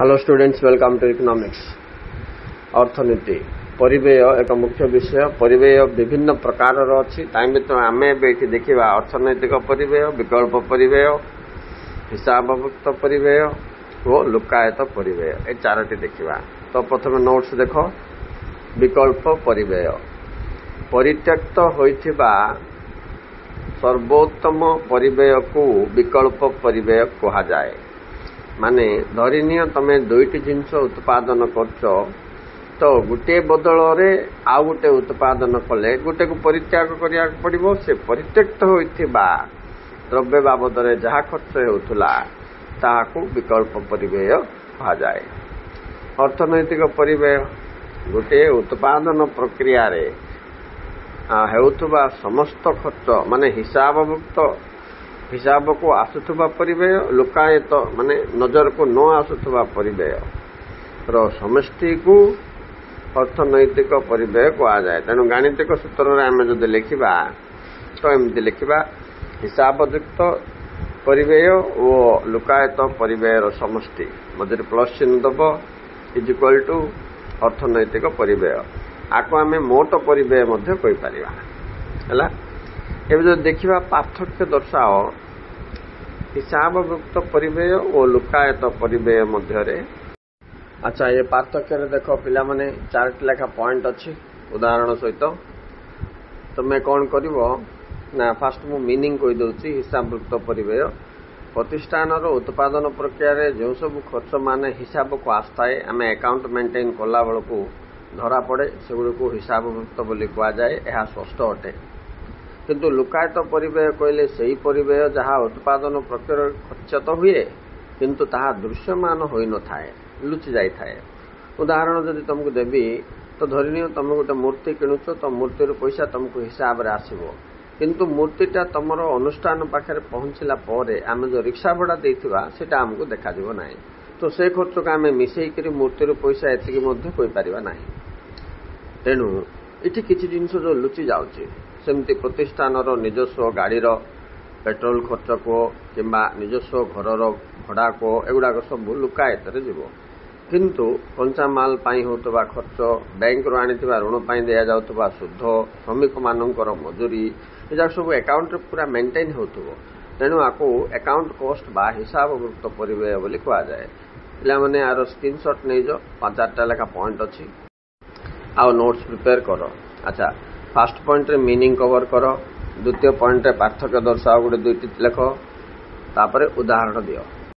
Hello students, welcome to economics. अर्थनीति परिव्यय एक मुख्य विषय। परिव्यय विभिन्न प्रकार अच्छी आम ये देखा अर्थनैतिक परिव्यय, विकल्प परिव्यय, हिसाबभुक्त परिव्यय और लुकायत परिव्यय, ये चारोटी देखा। तो प्रथम नोट्स देख। विकल्प परिव्यय परित्यक्त होइथिबा सर्वोत्तम परिव्यय को विकल्प परिव्यय कहा जाए। माने धरिनिय तमे दुईटी जिनस उत्पादन करछ, तो गोटे बदल रे आउ गोटे उत्पादन कले गोटे को परित्याग करिया पड़िबो। से परित्यक्त होइथिबा द्रव्य बाबद रे जहा खर्च हेउथुला ताहाकू विकल्प परिव्यय कहा जाए। अर्थनैतिक परिव्यय गोटे उत्पादन प्रक्रिया रे हेउथुबा समस्त खर्च माने हिसाब को आसुथुबा परिव्यय, लुकायत माने नजर को न आसुथुबा परिव्यय रो समष्टि को अर्थनैतिक परिव्यय कहा जाए। तेणु गाणितिक सूत्र रे आमे जदि लिखिबा तो एमती लिखिबा हिसाबयुक्त परिव्यय और लुकायत परिव्यय रो समष्टि मध्य प्लस चिन्ह दब इज इक्वल टू अर्थनैतिक परिव्यय। आको आमे मोट परिव्यय मध्य कहि परिबा हला। एबे जो देखिबा पार्थक्य दर्शाओ हिसाबयुक्त परिव्यय और लुकायत परिव्यय मध्य रे। अच्छा, ये पार्थक्य रे देखो पिला माने चार्ट लेखा पॉइंट अच्छी उदाहरण सहित। तो मैं कौन करिवो ना फास्ट मु मीनिंग कहि दउची। हिसाबयुक्त परिव्यय प्रतिष्ठान रो उत्पादन प्रक्रिया रे जो सब खर्च माने हिसाब को आस्थाए आमे अकाउंट मेंटेन कला बेल को धरा पड़े सेगुड़ी को हिसाबयुक्त बोली कहा जाए। यह स्पष्ट अटे। किंतु लुकायत परिव्यय कहले सही परिव्यय जहाँ उत्पादन प्रक्रिया खर्च तो हुए किंतु ताहा दृश्यमान होई न थाए, लुचि जाई थाए। उदाहरण जदि तुमको देबी तो धरिनियो तुम गोटे मूर्ति किणुच, तो मूर्ति पैसा तुमको हिसाब रे आसीबो, किंतु मूर्तिटा तुमर अनुष्ठान पाखे पहुंचला परे आमे जो रिक्शा भड़ा देइथिबा सेटा हमको देखा दिबो नाही। तो से खर्च को आमे मिसेई करी मूर्तिर पैसा एतिकी मध्ये कोइ परिबा नाही। तेणु इठी किछि जिनिस जो लुचि जाउची, सेमती प्रतिष्ठान निजस्व गाड़ीर पेट्रोल खर्च को किंबा निजस्व घरर भड़ा को एगुड़ाक सब लुकायत रे जीवो। किंतु कंचामाल पाई होतबा खर्च, बैंक रो आनिथिबा ऋण पाई दिया जाउतबा सुध, श्रमिक मानकर मजूरी, एजा सब अकाउंट पूरा मेंटेन होतबो। तेणु आको अकाउंट कॉस्ट बा हिसाबयुक्त परिव्यय बोली कहा जाए। पिला माने आरो स्क्रीनशॉट नै जो 5-4टा लेखा पॉइंट अछि आ नोट्स प्रिपेयर करो। अच्छा, फर्स्ट पॉइंट रे मीनिंग कवर करो, द्वितीय पॉइंट रे पार्थक्य दर्शाओ गोटे दुईटी लेख, तापरे उदाहरण दियो।